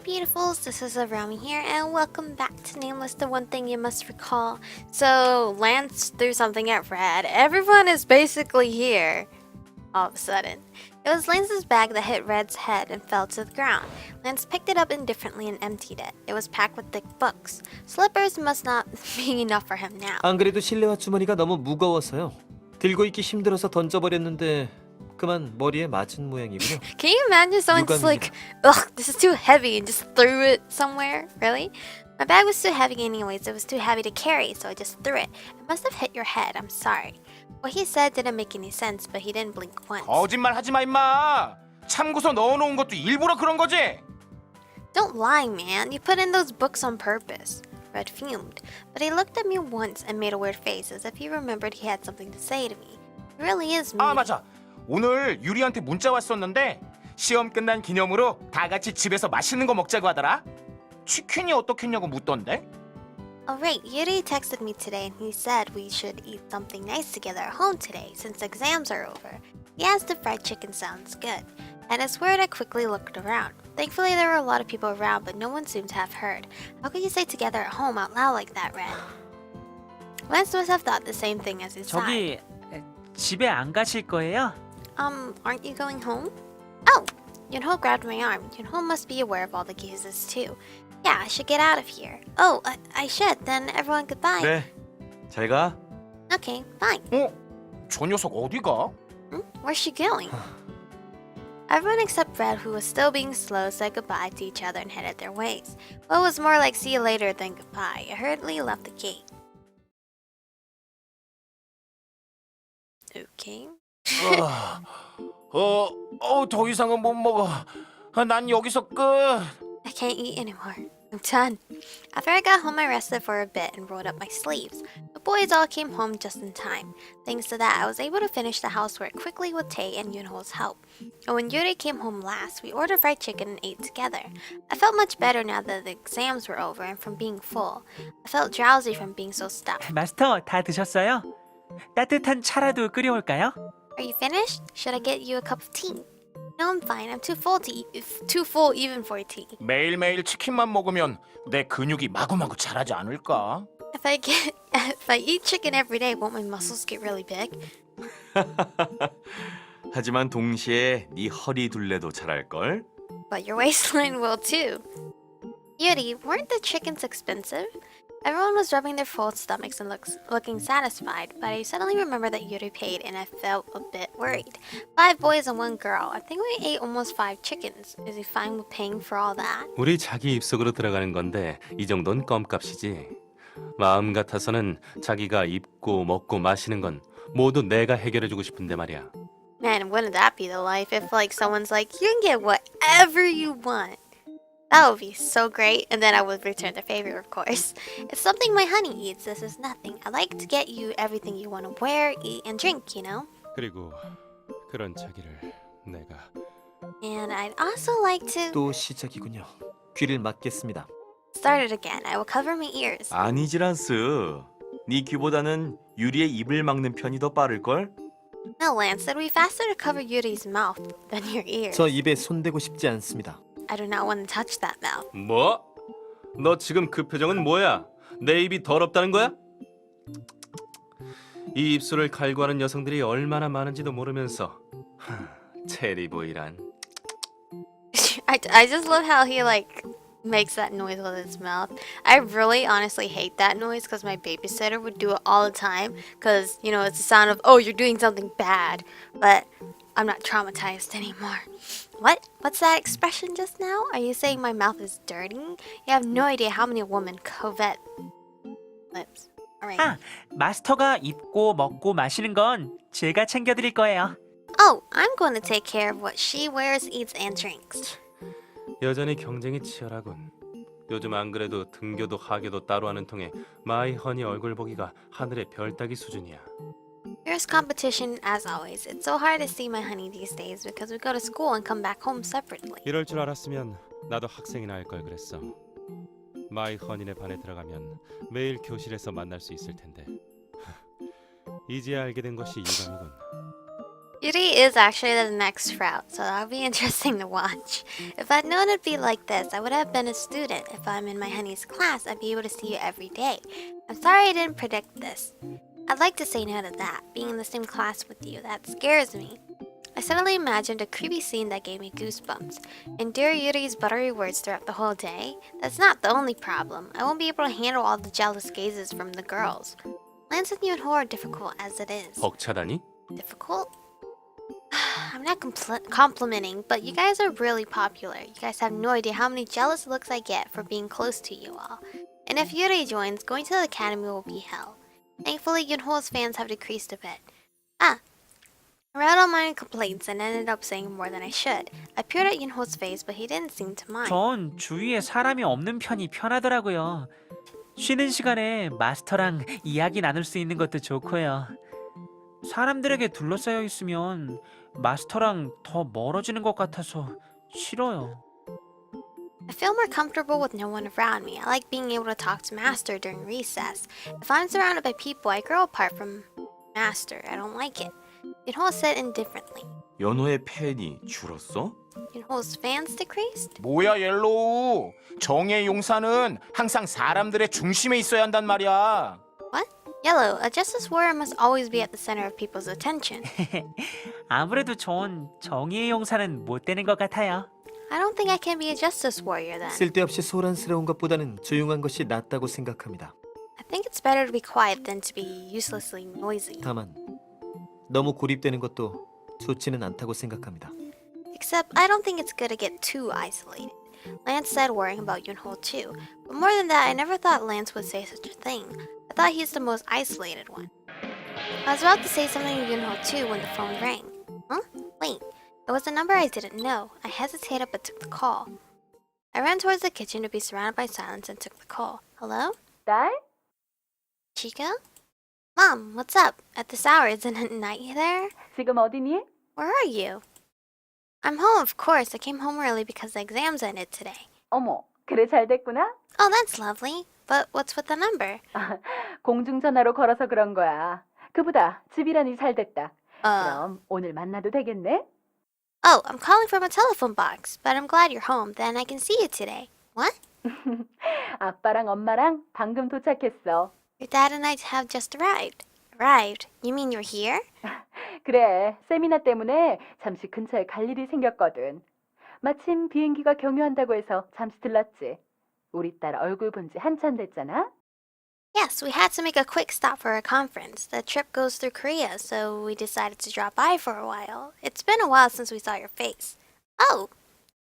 beautifuls, this is Aromie here, and welcome back to Nameless, the one thing you must recall. So, Lance threw something at Red. Everyone is basically here. All of a sudden. It was Lance's bag that hit Red's head and fell to the ground. Lance picked it up indifferently and emptied it. It was packed with thick books. Slippers must not be enough for him now. 안 그래도 실내화 주머니가 너무 무거워서요. 들고 있기 힘들어서 던져버렸는데 그만 머리에 맞은 모양이군요. Can you imagine someone just like, ugh, this is too heavy and just threw it somewhere? Really? My bag was too heavy anyways. It was too heavy to carry, so I just threw it. It must have hit your head. I'm sorry. What he said didn't make any sense, but he didn't blink once. 거짓말 하지 마 임마. 참고서 넣어놓은 것도 일부러 그런 거지? Don't lie, man. You put in those books on purpose. Red fumed, but he looked at me once and made a weird face as if he remembered he had something to say to me. He really is mean. 아 맞아. 오늘 유리한테 문자 왔었는데 시험 끝난 기념으로 다 같이 집에서 맛있는 거 먹자고 하더라. 치킨이 어떻겠냐고 묻던데. Oh right, Yuri texted me today and he said we should eat something nice together at home today since exams are over. He asked if fried chicken sounds good. And it's weird I quickly looked around. Thankfully there were a lot of people around but no one seemed to have heard. How could you say together at home out loud like that, Red? Lance must have thought the same thing as he sighed. 저기 집에 안 가실 거예요? Aren't you going home? Oh! Yeonho grabbed my arm. Yeonho must be aware of all the cases too. Yeah, I should get out of here. Oh, I should. Then everyone goodbye. 그래, 잘 가. Okay, fine. 저 녀석 어디 가? Where's she going? Everyone except Red, who was still being slow, said goodbye to each other and headed their ways. Well, it was more like see you later than goodbye. I hurriedly left the gate. Okay. 더 이상은 못 먹어. 난 여기서 끝. I can't eat anymore. I'm done. After I got home, I rested for a bit and rolled up my sleeves. The boys all came home just in time. Thanks to that, I was able to finish the housework quickly with Tae and Yunho's help. And when Yuri came home last, we ordered fried chicken and ate together. I felt much better now that the exams were over and from being full. I felt drowsy from being so stuffed. 마스터 다 드셨어요? 따뜻한 차라도 끓여올까요? Are you finished? Should I get you a cup of tea? No, I'm fine. I'm too full too full even for tea. 매일매일 치킨만 먹으면 내 근육이 마구마구 자라지 않을까? If I eat chicken every day, won't my muscles get really big? 하지만 동시에 네 허리 둘레도 자랄걸? But your waistline will too. Yuri, weren't the chickens expensive? Everyone was rubbing their full stomachs and looking satisfied, but I suddenly remembered that Yuri paid and I felt a bit worried. 5 boys and 1 girl. I think we ate almost 5 chickens. Is he fine with paying for all that? 우리 자기 입속으로 들어가는 건데 이 정도는 껌값이지. 마음 같아서는 자기가 입고 먹고 마시는 건 모두 내가 해결해주고 싶은데 말이야. Man, wouldn't that be the life if like someone's like, you can get whatever you want. That would be so great, and then I would return the favor, of course. It's something my honey eats. This is nothing. I like to get you everything you want to wear, eat, and drink, you know? 그리고 그런 자기를 내가 And I'd also like to... 또 시작이군요. 귀를 막겠습니다. Start it again. I will cover my ears. 아니지 란스. 네 귀보다는 유리의 입을 막는 편이 더 빠를걸? No, Lance said we faster to cover Yuri's mouth than your ears. 저 입에 손대고 싶지 않습니다. I do not want to touch that mouth. 뭐? 너 지금 그 표정은 뭐야? 내 입이 더럽다는 거야? 이 입술을 갈구하는 여성들이 얼마나 많은지도 모르면서 체리보이란. I just love how he like makes that noise with his mouth. I really honestly hate that noise because my babysitter would do it all the time because, you know, it's the sound of, oh, you're doing something bad. But I'm not traumatized anymore. What? What's that expression just now? Are you saying my mouth is dirty? You have no idea how many women covet lips. Alright. 아, 마스터가 입고 먹고 마시는 건 제가 챙겨드릴 거예요. Oh, I'm going to take care of what she wears, eats, and drinks. 여전히 경쟁이 치열하군. 요즘 안 그래도 등교도 하교도 따로 하는 통에 마이 허니 얼굴 보기가 하늘의 별 따기 수준이야. Fierce competition as always. It's so hard to see my honey these days because we go to school and come back home separately. 이럴 줄 알았으면 나도 학생이나 할 걸 그랬어. 마이 허니네 반에 들어가면 매일 교실에서 만날 수 있을 텐데. 이제 알게 된 것이 유감이군. Yuri is actually the next route, so that'll be interesting to watch. If I'd known it'd be like this, I would have been a student. If I'm in my honey's class, I'd be able to see you every day. I'm sorry I didn't predict this. I'd like to say no to that. Being in the same class with you, that scares me. I suddenly imagined a creepy scene that gave me goosebumps. Endure Yuri's buttery words throughout the whole day? That's not the only problem. I won't be able to handle all the jealous gazes from the girls. Lance and Yeonho are difficult as it is. 벅차다니? Difficult? I'm not complimenting, but you guys are really popular. You guys have no idea how many jealous looks I get for being close to you all. And if Yuri joins, going to the academy will be hell. Thankfully, Yeonho's fans have decreased a bit. I read all my complaints and ended up saying more than I should. I peered at Yeonho's face, but he didn't seem to mind. 전 주위에 사람이 없는 편이 편하더라고요. 쉬는 시간에 마스터랑 이야기 나눌 수 있는 것도 좋고요. 사람들에게 둘러싸여 있으면 마스터랑 더 멀어지는 것 같아서 싫어요. I feel more comfortable with no one around me. I like being able to talk to Master during recess. If I'm surrounded by people, I grow apart from Master. I don't like it. Yeonho said indifferently. 연호의 팬이 줄었어? Yeonho's fans decreased? 뭐야 옐로우. 정의의 용사는 항상 사람들의 중심에 있어야 한단 말이야. What? Yellow, a justice warrior must always be at the center of people's attention. 아무래도 전 정의의 용사는 못 되는 것 같아요. I don't think I can be a justice warrior then. 쓸데없이 소란스러운 것보다는 조용한 것이 낫다고 생각합니다. I think it's better to be quiet than to be uselessly noisy. 다만 너무 고립되는 것도 좋지는 않다고 생각합니다. Except, I don't think it's good to get too isolated. Lance said worrying about Yeonho too. But more than that, I never thought Lance would say such a thing. I thought he's the most isolated one. I was about to say something to Yeonho too when the phone rang. Huh? Wait. It was a number I didn't know. I hesitated but took the call. I ran towards the kitchen to be surrounded by silence and took the call. Hello? 딸? Chica? Mom, what's up? At this hour, isn't it night there? 지금 어디니? Where are you? I'm home, of course. I came home early because the exams ended today. 어머, 그래 잘 됐구나? Oh, that's lovely. But what's with the number? 공중전화로 걸어서 그런 거야. 그보다 집이라니 잘 됐다. Uh, 그럼 오늘 만나도 되겠네? oh, I'm calling from a telephone box, but I'm glad you're home. Then I can see you today. What? 아빠랑 엄마랑 방금 도착했어. Your dad and I have just arrived. Arrived? You mean you're here? 그래, 세미나 때문에 잠시 근처에 갈 일이 생겼거든. 마침 비행기가 경유한다고 해서 잠시 들렀지. 우리 딸 얼굴 본 지 한참 됐잖아. Yes, we had to make a quick stop for a conference. The trip goes through Korea, so we decided to drop by for a while. It's been a while since we saw your face. Oh,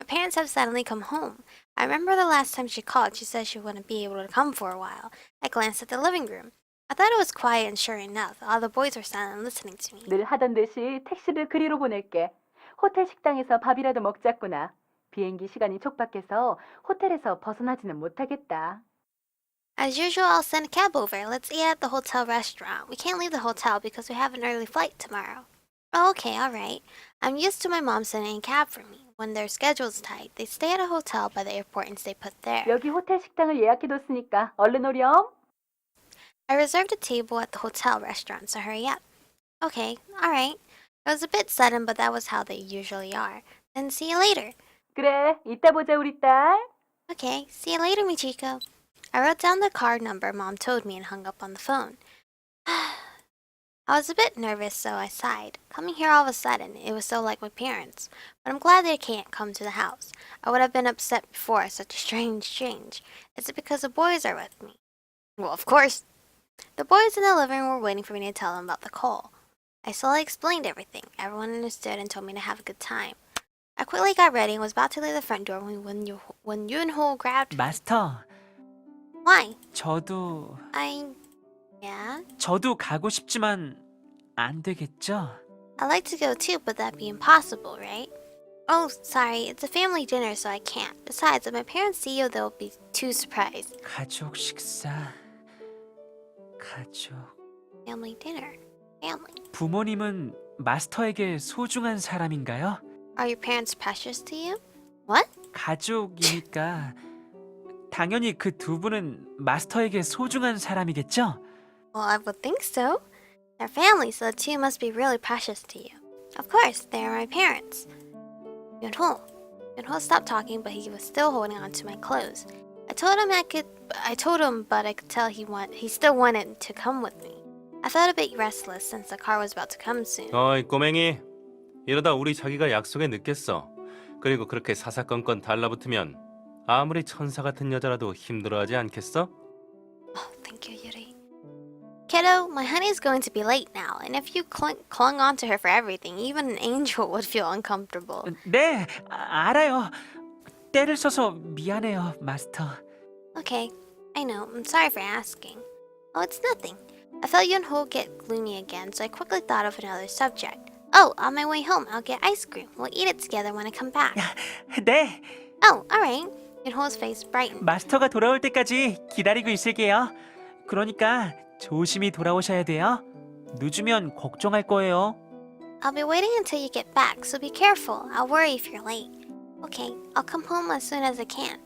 my parents have suddenly come home. I remember the last time she called, she said she wouldn't be able to come for a while. I glanced at the living room. I thought it was quiet, and sure enough, all the boys were silent listening to me. 늘 하던 듯이 택시를 그리로 보낼게. 호텔 식당에서 밥이라도 먹자꾸나. 비행기 시간이 촉박해서 호텔에서 벗어나지는 못하겠다. As usual, I'll send a cab over. Let's eat at the hotel restaurant. We can't leave the hotel because we have an early flight tomorrow. Oh, okay, alright. I'm used to my mom sending a cab for me. When their schedule's tight, they stay at a hotel by the airport and stay put there. 여기 호텔 식당을 예약해뒀으니까 얼른 오렴. I reserved a table at the hotel restaurant, so hurry up. Okay, alright. It was a bit sudden, but that was how they usually are. Then see you later. 그래, 이따 보자 우리 딸. Okay, see you later, Michiko. I wrote down the card number Mom told me and hung up on the phone. I was a bit nervous, so I sighed. Coming here all of a sudden, it was so like my parents. But I'm glad they can't come to the house. I would have been upset before, such a strange change. Is it because the boys are with me? Well, of course. The boys in the living room were waiting for me to tell them about the call. I slowly explained everything. Everyone understood and told me to have a good time. I quickly got ready and was about to leave the front door when Yeonho grabbed me. 마스터, Why? 저도 Yeah? 저도 가고 싶지만 안 되겠죠? I'd like to go too, but that'd be impossible, right? Oh, sorry, it's a family dinner, so I can't. Besides, if my parents see you, they'll be too surprised. 가족 식사, 가족. Family dinner. Family. 부모님은 마스터에게 소중한 사람인가요? Are your parents precious to you? What? 가족이니까 당연히 그 두 분은 마스터에게 소중한 사람이겠죠? Well, I would think so. They're family, so the two must be really precious to you. Of course, they're my parents. Yeonho. Yeonho stopped talking, but he was still holding on to my clothes. I told him, but I could tell he still wanted to come with me. I felt a bit restless since the car was about to come soon. 어이 꼬맹이, 이러다 우리 자기가 약속에 늦겠어. 그리고 그렇게 사사건건 달라붙으면 아무리 천사 같은 여자라도 힘들어하지 않겠어? Oh, thank you, Yuri. Kiddo, my honey's going to be late now, and if you clung on to her for everything, even an angel would feel uncomfortable. 네, 알아요. 때를 써서 미안해요, 마스터. Okay, I know. I'm sorry for asking. Oh, it's nothing. I felt Yeonho get gloomy again, so I quickly thought of another subject. Oh, on my way home, I'll get ice cream. We'll eat it together when I come back. 네, Oh, alright. Yeonho's face brightened. 마스터가 돌아올 때까지 기다리고 있을게요. 그러니까 조심히 돌아오셔야 돼요. 늦으면 걱정할 거예요. I'll be waiting until you get back, so be careful. I'll worry if you're late. Okay, I'll come home as soon as I can.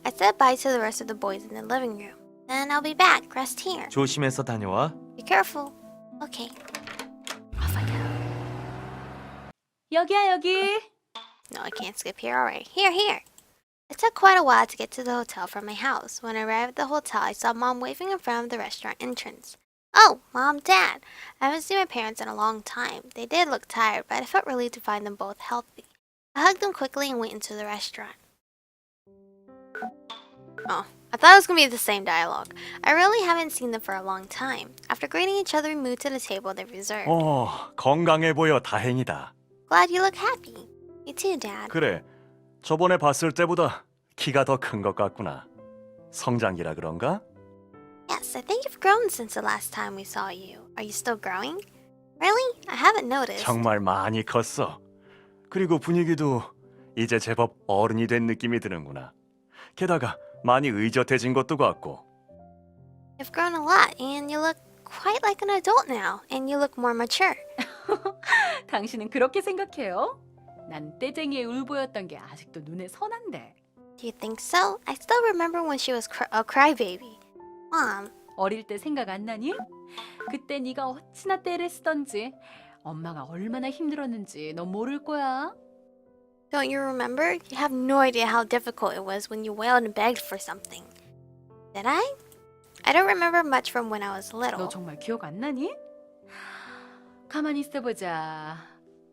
I said bye to the rest of the boys in the living room. Then I'll be back. Rest here. 조심해서 다녀와. Be careful. Okay. Off I go. 여기야, 여기. No, I can't skip here. Alright. Here. It took quite a while to get to the hotel from my house. When I arrived at the hotel, I saw Mom waving in front of the restaurant entrance. Oh, Mom, Dad. I haven't seen my parents in a long time. They did look tired, but I felt relieved to find them both healthy. I hugged them quickly and went into the restaurant. Oh, I thought it was going to be the same dialogue. I really haven't seen them for a long time. After greeting each other, we moved to the table they reserved. 건강해 보여 다행이다. Glad you look happy. You too, Dad. 그래, 저번에 봤을 때보다 키가 더 큰 것 같구나. 성장기라 그런가? Yes, I think you've grown since the last time we saw you. Are you still growing? Really? I haven't noticed. 정말 많이 컸어. 그리고 분위기도 이제 제법 어른이 된 느낌이 드는구나. 게다가 많이 의젓해진 것도 같고. You've grown a lot, and you look quite like an adult now, and you look more mature. 당신은 그렇게 생각해요? 난 떼쟁이의 울보였던 게 아직도 눈에 선한데. Do you think so? I still remember when she was a crybaby. Mom, 어릴 때 생각 안 나니? 그때 네가 어찌나 떼를 쓰던지 엄마가 얼마나 힘들었는지 너 모를 거야. don't you remember? You have no idea how difficult it was when you wailed and begged for something. Did I? I don't remember much from when I was 너 little. 정말 기억 안 나니? 가만히 있어보자.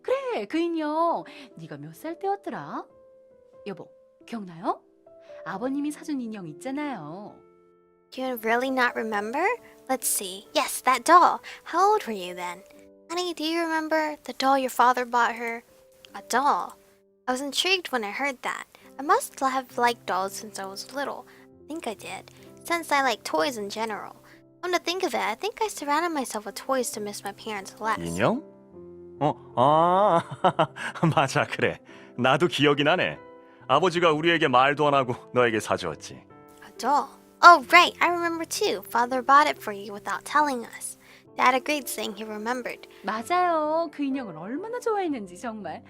그래, 그 인형. 네가 몇 살 때였더라? 여보, 기억나요? 아버님이 사준 인형 있잖아요. Do you really not remember? Let's see. Yes, that doll. How old were you then? Honey, do you remember the doll your father bought her? A doll. I was intrigued when I heard that. I must have liked dolls since I was little. I think I did. Since I like toys in general. Come to think of it, I think I surrounded myself with toys to miss my parents less. 인형? 맞아, 그래. 나도 기억이 나네. 아버지가 우리에게 말도 안 하고 너에게 사주었지. A doll. Oh, right. I remember too. Father bought it for you without telling us. Dad agreed, saying he remembered. 맞아요. 그 인형을 얼마나 좋아했는지 정말.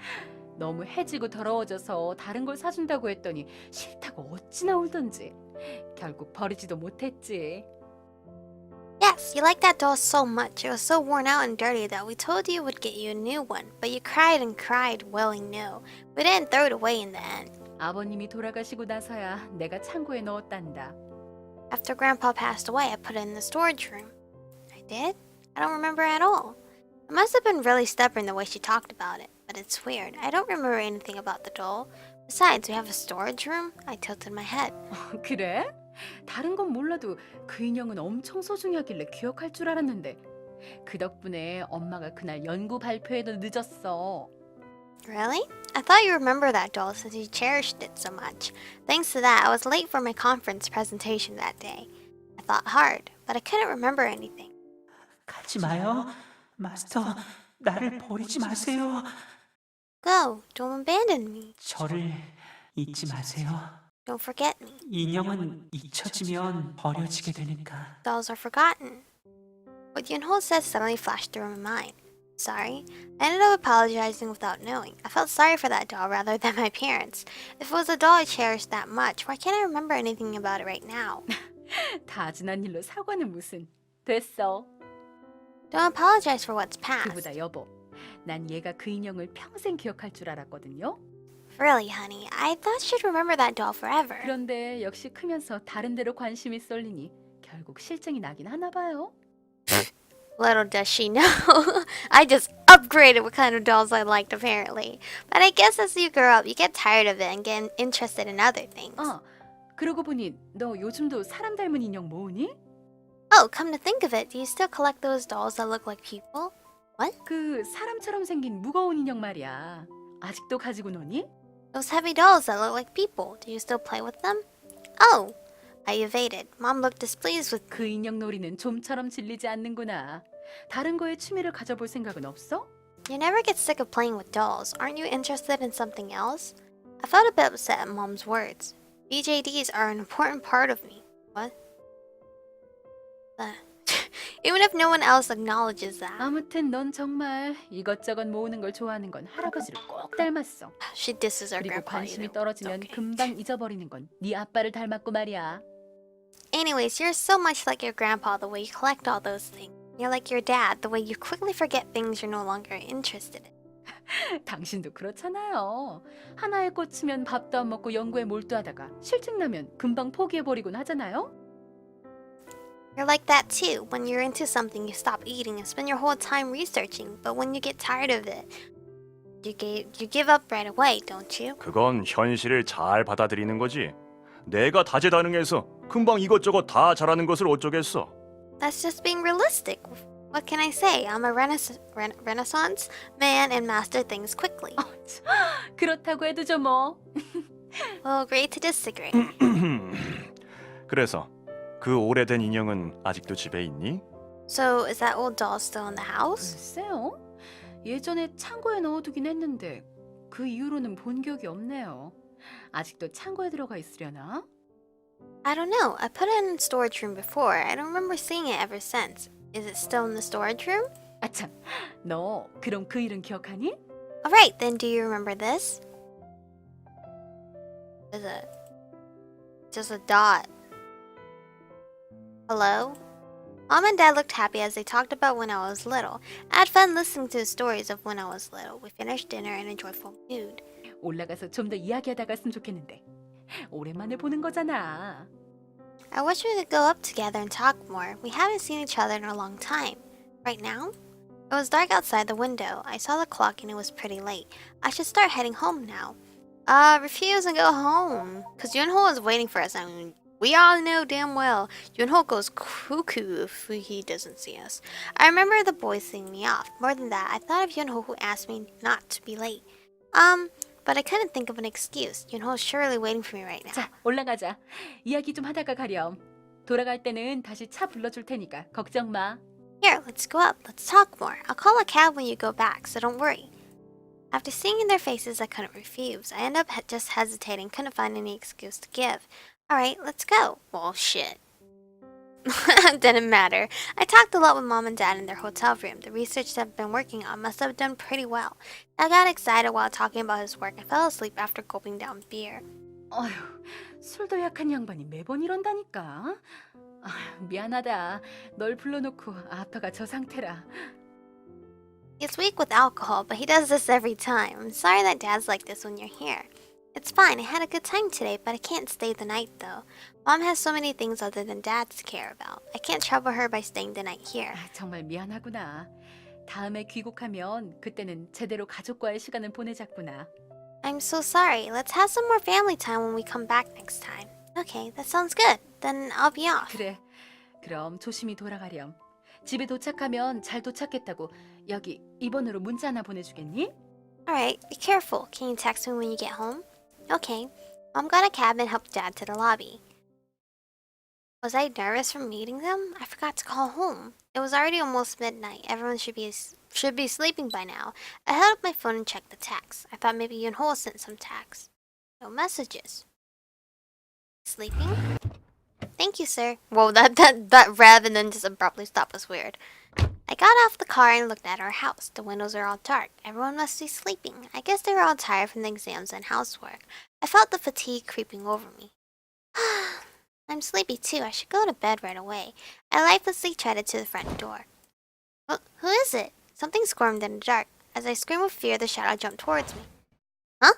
너무 해지고 더러워져서 다른 걸 사준다고 했더니 싫다고 어찌나 울던지. 결국 버리지도 못했지. Yes, you liked that doll so much. It was so worn out and dirty that we told you would get you a new one. But you cried and cried, wailing no. We didn't throw it away in the end. 아버님이 돌아가시고 나서야 내가 창고에 넣었단다. After Grandpa passed away, I put it in the storage room. I did? I don't remember at all. I must have been really stubborn the way she talked about it. But it's weird. I don't remember anything about the doll. Besides, we have a storage room. I tilted my head. 그래? 다른 건 몰라도 그 인형은 엄청 소중하길래 기억할 줄 알았는데 그 덕분에 엄마가 그날 연구 발표에도 늦었어. Really? I thought you remember that doll since you cherished it so much. Thanks to that, I was late for my conference presentation that day. I thought hard, but I couldn't remember anything. 가지 마요. 마스터, 나를 버리지 마세요. Go, don't abandon me. 저를 잊지 마세요. Don't forget me. 인형은 잊혀지면 버려지게 되니까. Dolls are forgotten. What Yeonho said suddenly flashed through my mind. Sorry. I ended up apologizing without knowing. I felt sorry for that doll rather than my parents. If it was a doll I cherished that much, why can't I remember anything about it right now? 다 지난 일로 사과는 무슨. 됐어. Don't apologize for what's past. 그보다 여보, 난 얘가 그 인형을 평생 기억할 줄 알았거든요. Really, honey? I thought she'd remember that doll forever. 그런데 역시 크면서 다른 데로 관심이 쏠리니 결국 실증이 나긴 하나 봐요. Little does she know. I just upgraded what kind of dolls I liked, apparently. But I guess as you grow up, you get tired of it and get interested in other things. 그러고 보니 너 요즘도 사람 닮은 인형 모으니? Oh, come to think of it, do you still collect those dolls that look like people? 그 사람처럼 생긴 무거운 인형 말이야. 아직도 가지고 노니? Those heavy dolls that look like people, do you still play with them? Oh, I evaded. Mom looked displeased with 그 인형 놀이는 좀처럼 질리지 않는구나. 다른 거에 취미를 가져볼 생각은 없어? You never get sick of playing with dolls. Aren't you interested in something else? I felt a bit upset at Mom's words. BJDs are an important part of me. What? Even if no one else acknowledges that. 아무튼 넌 정말 이것저것 모으는 걸 좋아하는 건 할아버지를 꼭 닮았어. She disses her 그리고 grandpa. 관심이 It's 떨어지면 okay. 금방 잊어버리는 건 네 아빠를 닮았고 말이야. Anyways, you're so much like your grandpa the way you collect all those things. You're like your dad the way you quickly forget things you're no longer interested in. 당신도 그렇잖아요. 하나에 꽂히면 밥도 안 먹고 연구에 몰두하다가 실증나면 금방 포기해버리곤 하잖아요. You're like that too. When you're into something, you stop eating and spend your whole time researching. But when you get tired of it, you give up right away, don't you? 그건 현실을 잘 받아들이는 거지. 내가 다재다능해서 금방 이것저것 다 잘하는 것을 어쩌겠어. That's just being realistic. What can I say? I'm a renaissance man and master things quickly. 그렇다고 해도죠 뭐. Well, great to disagree. 그래서 그 오래된 인형은 아직도 집에 있니? So, is that old doll still in the house? 글쎄요. 예전에 창고에 넣어두긴 했는데 그 이후로는 본 기억이 없네요. 아직도 창고에 들어가 있으려나? I don't know. I put it in storage room before. I don't remember seeing it ever since. Is it still in the storage room? 아참, 너 그럼 그 일은 기억하니? Alright, then do you remember this? Is it just a dot? Hello? Mom and Dad looked happy as they talked about when I was little. I had fun listening to the stories of when I was little. We finished dinner in a joyful mood. 올라가서 좀 더 이야기하다 갔으면 좋겠는데. 오랜만에 보는 거잖아. I wish we could go up together and talk more. We haven't seen each other in a long time. Right now? It was dark outside the window. I saw the clock and it was pretty late. I should start heading home now. Refuse and go home. Because Yeonho is waiting for us. I mean, we all know damn well Yeonho goes cuckoo if he doesn't see us. I remember the boys seeing me off. More than that, I thought of Yeonho who asked me not to be late. But I couldn't think of an excuse. Yeonho's surely waiting for me right now. 자, 올라가자. 이야기 좀 하다가 가렴. 돌아갈 때는 다시 차 불러줄 테니까 걱정 마. Here, let's go up. Let's talk more. I'll call a cab when you go back, so don't worry. After seeing their faces, I couldn't refuse. I ended up just hesitating, couldn't find any excuse to give. Alright, let's go. Well, shit. Didn't matter. I talked a lot with Mom and Dad in their hotel room. The research I've been working on must have done pretty well. I got excited while talking about his work and fell asleep after gulping down beer. 어휴, 술도 약한 양반이 매번 이런다니까. 아휴, 미안하다. 널 불러놓고 아빠가 저 상태라. He's weak with alcohol, but he does this every time. I'm sorry that Dad's like this when you're here. It's fine, I had a good time today, but I can't stay the night though. Mom has so many things other than Dad to care about. I can't trouble her by staying the night here. 아, 정말 미안하구나. 다음에 귀국하면 그때는 제대로 가족과의 시간을 보내자꾸나. I'm so sorry. Let's have some more family time when we come back next time. Okay, that sounds good. Then I'll be off. 그래, 그럼 조심히 돌아가렴. 집에 도착하면 잘 도착했다고 여기 이번으로 문자 하나 보내주겠니? Alright, be careful. Can you text me when you get home? Okay. Mom got a cab and helped Dad to the lobby. Was I nervous from meeting them? I forgot to call home. It was already almost midnight. Everyone should be sleeping by now. I held up my phone and checked the text. I thought maybe Yeonho sent some text. No messages. Sleeping? Thank you, sir. Whoa, that rather than just abruptly stop was weird. I got off the car and looked at our house. The windows are all dark. Everyone must be sleeping. I guess they were all tired from the exams and housework. I felt the fatigue creeping over me. I'm sleepy too. I should go to bed right away. I lifelessly treaded to the front door. Who is it? Something squirmed in the dark. As I screamed with fear, the shadow jumped towards me. Huh?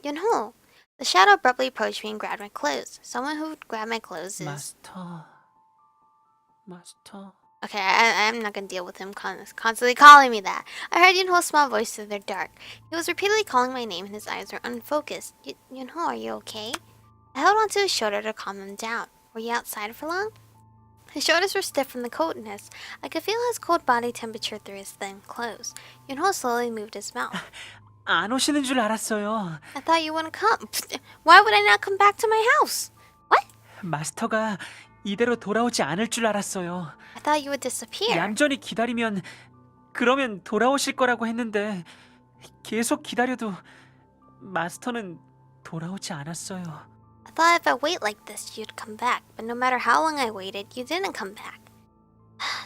Yeonho. The shadow abruptly approached me and grabbed my clothes. Someone who would grab my clothes is... 마스터. Okay, I'm not gonna deal with him constantly calling me that. I heard Yeonho's small voice through the dark. He was repeatedly calling my name and his eyes were unfocused. Yeonho, are you okay? I held onto his shoulder to calm him down. Were you outside for long? His shoulders were stiff from the coldness. I could feel his cold body temperature through his thin clothes. Yeonho slowly moved his mouth. 안 오시는 줄 알았어요. I thought you wouldn't come. Why would I not come back to my house? What? 마스터가 이대로 돌아오지 않을 줄 알았어요. I thought you would disappear. 얌전히 기다리면 그러면 돌아오실 거라고 했는데 계속 기다려도 마스터는 돌아오지 않았어요. I thought if I wait like this, you'd come back. But no matter how long I waited, you didn't come back.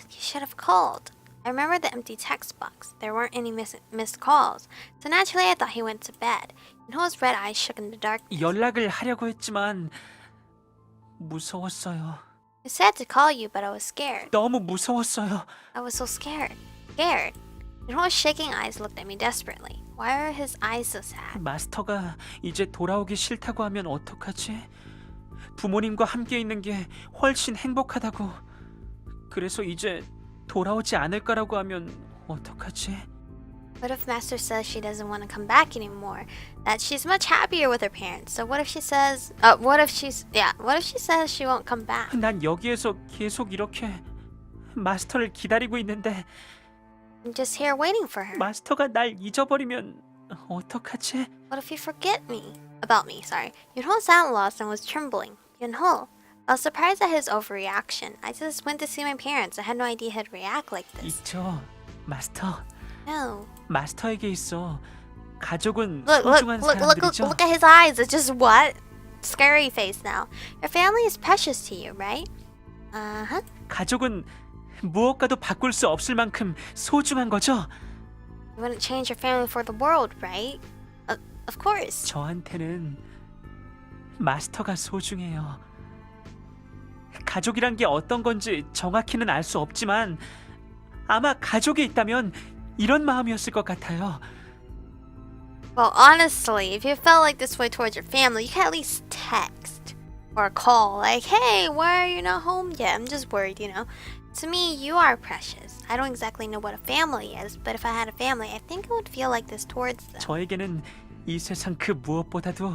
You should have called. I remember the empty text box. There weren't any missed calls. So naturally, I thought he went to bed. Yeonho's red eyes shook in the darkness. 연락을 하려고 했지만 무서웠어요. I said to call you, but I was scared. 너무 무서웠어요. I was so scared. Scared. Yeonho's shaking eyes looked at me desperately. Why are his eyes so sad? 마스터가 이제 돌아오기 싫다고 하면 어떡하지? 부모님과 함께 있는 게 훨씬 행복하다고. 그래서 이제 돌아오지 않을 거라고 하면 어떡하지? What if Master says she doesn't want to come back anymore? That she's much happier with her parents. So what if she says, what if she says she won't come back? 난 여기에서 계속 이렇게 마스터를 기다리고 있는데 I'm just here waiting for her. 마스터가 날 잊어버리면 어떡하지? What if you forget me? About me, sorry. Yeonho sounded lost and was trembling. Yeonho. I was surprised at his overreaction. I just went to see my parents. I had no idea he'd react like this. 있죠, 마스터. No. 마스터에게 있어. 가족은 Look, 소중한 사람들이죠. look at his eyes. It's just what? Scary face now. Your family is precious to you, right? Uh-huh. 가족은 무엇과도 바꿀 수 없을 만큼 소중한 거죠. You wouldn't change your family for the world, right? Of course. 저한테는 마스터가 소중해요. 가족이란 게 어떤 건지 정확히는 알 수 없지만 아마 가족이 있다면 이런 마음이었을 것 같아요. Well, honestly, if you felt like this way towards your family, you could at least text or call. Like, hey, why are you not home yet? I'm just worried, you know. To me, you are precious. I don't exactly know what a family is, but if I had a family, I think I would feel like this towards them. 저에게는 이 세상 그 무엇보다도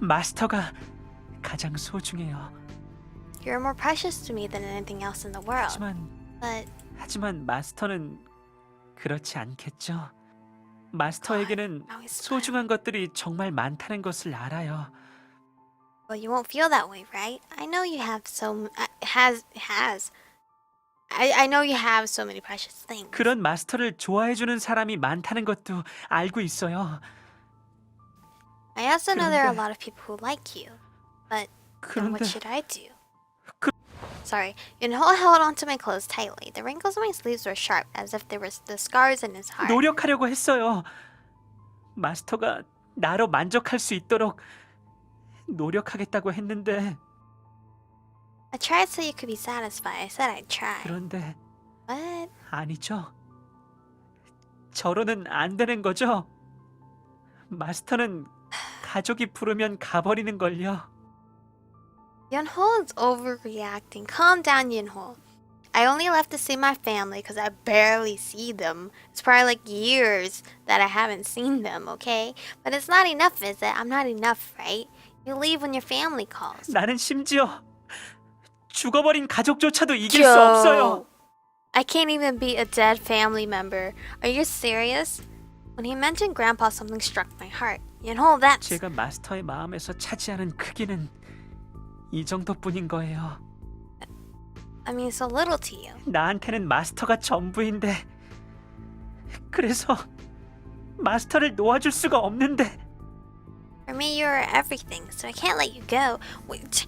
마스터가 가장 소중해요. You're more precious to me than anything else in the world. 하지만 마스터는 그렇지 않겠죠. 마스터에게는 now he's 소중한 것들이 정말 많다는 것을 알아요. Well, you won't feel that way, right? I know you have I know you have so many precious things. 그런 마스터를 좋아해주는 사람이 많다는 것도 알고 있어요. I also know there are a lot of people who like you. But then what 그런데 should I do? Sorry, Yeonho held onto my clothes tightly. The wrinkles on my sleeves were sharp, as if there were the scars in his heart. 노력하려고 했어요. 마스터가 나로 만족할 수 있도록 노력하겠다고 했는데 I tried so you could be satisfied. I said I'd try. 그런데 But 아니죠. 저로는 안 되는 거죠. 마스터는 가족이 부르면 가버리는 걸요. Yeonho is overreacting. Calm down, Yeonho. I only left to see my family because I barely see them. It's probably like years that I haven't seen them, okay? But it's not enough, is it? I'm not enough, right? You leave when your family calls. 나는 심지어 죽어버린 가족조차도 이길 수 없어요. I can't even beat a dead family member. Are you serious? When he mentioned Grandpa, something struck my heart. Yeonho, that's... 제가 마스터의 마음에서 차지하는 크기는 이 정도뿐인 거예요. I mean, so little to you. 나한테는 마스터가 전부인데 그래서 마스터를 놓아줄 수가 없는데 For me, you are everything, so I can't let you go. Wait,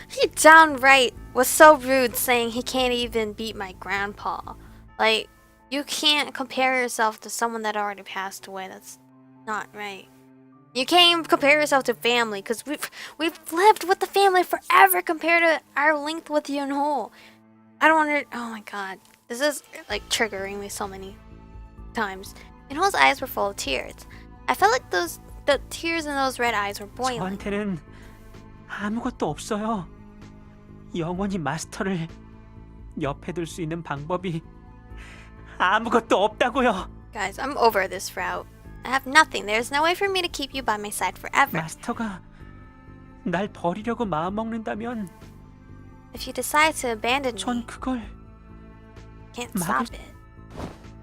he downright was so rude saying he can't even beat my grandpa. Like, you can't compare yourself to someone that already passed away. That's not right. You can't even compare yourself to family because we've lived with the family forever compared to our length with Yeonho. I don't want to. Oh my god, this is like triggering me so many times. Yeonho's eyes were full of tears. I felt like the tears in those red eyes were boiling. 저한테는 아무것도 없어요. 영원히 마스터를 옆에 둘 수 있는 방법이 아무것도 없다고요. Guys, I'm over this route. I have nothing. There's no way for me to keep you by my side forever. 마스터가 날 버리려고 마음먹는다면 If you decide to abandon 전 me, 그걸 can't stop it.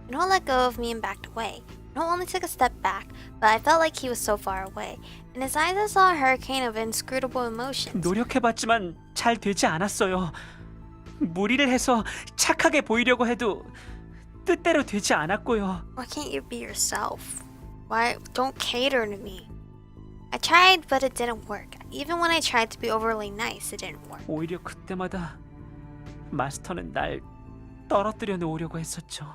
Yeonho let go of me and backed away. Yeonho only took a step back, but I felt like he was so far away. In his eyes, I saw a hurricane of inscrutable emotions. 노력해봤지만 잘 되지 않았어요. 무리를 해서 착하게 보이려고 해도 뜻대로 되지 않았고요. Why can't you be yourself? Why don't cater to me? I tried, but it didn't work. Even when I tried to be overly nice, it didn't work. 오히려 그때마다 마스터는 날 떨어뜨려 놓으려고 했었죠.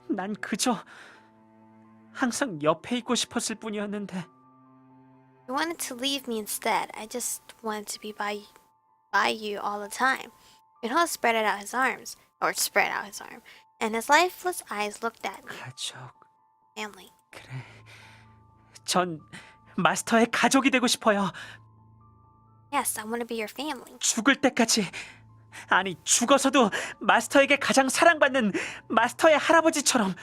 난 그저 항상 옆에 있고 싶었을 뿐이었는데. You wanted to leave me instead. I just wanted to be by you all the time. Yeonho spread out his arm, and his lifeless eyes looked at me. 가족, Family. 그래. 전 마스터의 가족이 되고 싶어요. Yes, I want to be your family. 죽을 때까지. 아니, 죽어서도 마스터에게 가장 사랑받는 마스터의 할아버지처럼.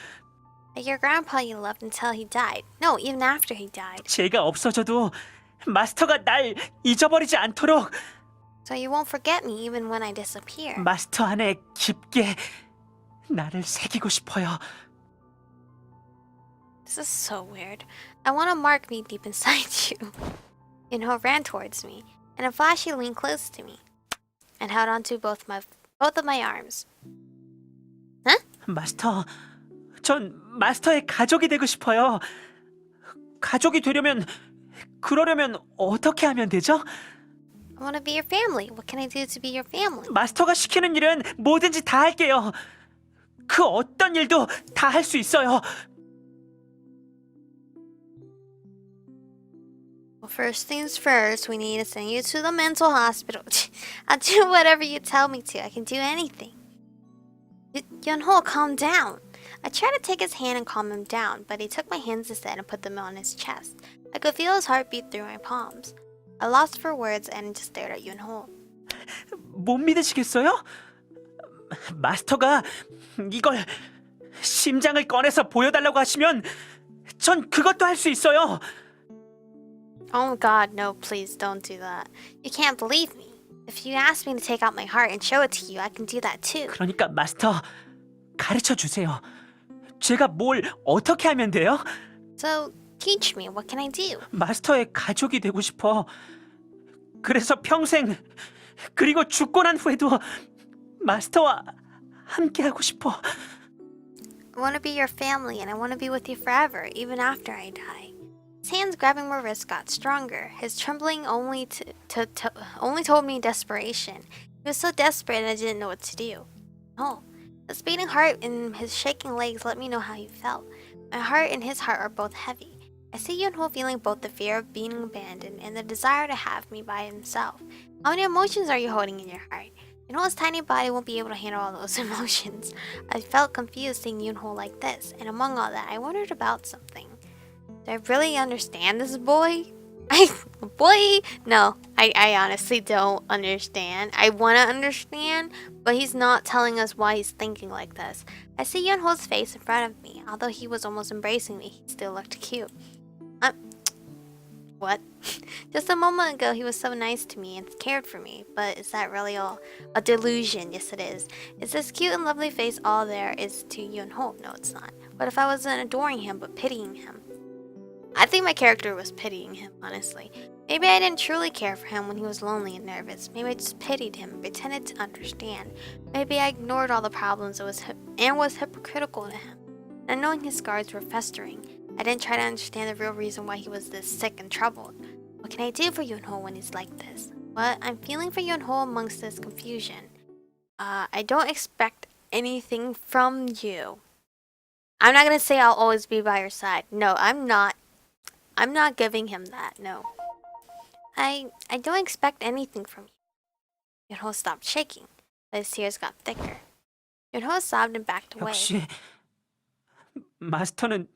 Like your grandpa you loved until he died. No, even after he died. 제가 없어져도 마스터가 날 잊어버리지 않도록 So you won't forget me even when I disappear. 마스터 안에 깊게 나를 새기고 싶어요. This is so weird. I want to mark me deep inside you. Yeonho ran towards me. In a flash, he leaned close to me and held onto both of my arms. 마스터, 전 마스터의 가족이 되고 싶어요. 가족이 되려면, 그러려면 어떻게 하면 되죠? I want to be your family. What can I do to be your family? 마스터가 시키는 일은 뭐든지 다 할게요. 그 어떤 일도 다 할 수 있어요. Well, first things first, we need to send you to the mental hospital. I'll do whatever you tell me to. I can do anything. Yeonho, calm down. I tried to take his hand and calm him down, but he took my hands instead and put them on his chest. I could feel his heartbeat through my palms. I lost for words and just stared at Yeonho. 못 믿으시겠어요? 마스터가 이걸 심장을 꺼내서 보여달라고 하시면 전 그것도 할 수 있어요. Oh God, no, please don't do that. You can't believe me. If you ask me to take out my heart and show it to you, I can do that too. 그러니까 마스터 가르쳐 주세요. 제가 뭘 어떻게 하면 돼요? So, teach me, what can I do? 마스터의 가족이 되고 싶어. 그래서 평생 그리고 죽고 난 후에도 마스터와 함께 하고 싶어. I want to be your family and I want to be with you forever, even after I die. His hands grabbing my wrist got stronger. His trembling only told me desperation. He was so desperate and I didn't know what to do. Oh, his beating heart and his shaking legs let me know how he felt. My heart and his heart are both heavy. I see Yeonho feeling both the fear of being abandoned and the desire to have me by himself. How many emotions are you holding in your heart? Yeonho's tiny body won't be able to handle all those emotions. I felt confused seeing Yeonho like this, and among all that, I wondered about something. Do I really understand this boy? No, I honestly don't understand. I want to understand, but he's not telling us why he's thinking like this. I see Yeonho's face in front of me. Although he was almost embracing me, he still looked cute. What? Just a moment ago, he was so nice to me and cared for me. But is that really all a delusion? Yes, it is. Is this cute and lovely face all there is to Yeonho? No, it's not. What if I wasn't adoring him, but pitying him? I think my character was pitying him, honestly. Maybe I didn't truly care for him when he was lonely and nervous. Maybe I just pitied him and pretended to understand. Maybe I ignored all the problems and was hypocritical to him. And knowing his scars were festering, I didn't try to understand the real reason why he was this sick and troubled. What can I do for Yeonho when he's like this? What I'm feeling for Yeonho amongst this confusion. I don't expect anything from you. I'm not gonna say I'll always be by your side. No, I'm not. I'm not giving him that. No. I don't expect anything from you. Yeonho stopped shaking, but his tears got thicker. Yeonho sobbed and backed away. 역시 마스터는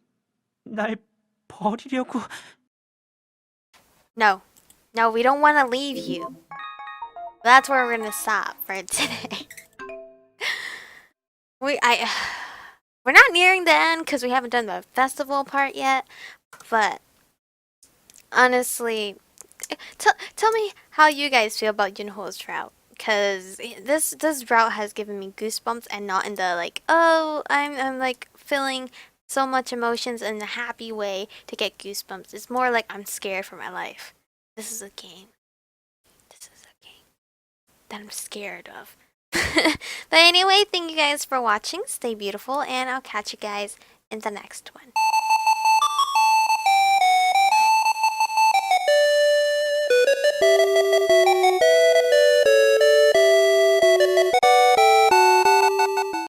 날 버리려고... No. No, we don't want to leave you. That's where we're gonna stop for today. We're not nearing the end because we haven't done the festival part yet. But honestly, tell me how you guys feel about Yeonho's route. Cause this route has given me goosebumps, and not in the like, oh, I'm like feeling so much emotions in a happy way to get goosebumps. It's more like I'm scared for my life. This is a game. This is a game that I'm scared of. But anyway, thank you guys for watching. Stay beautiful, and I'll catch you guys in the next one.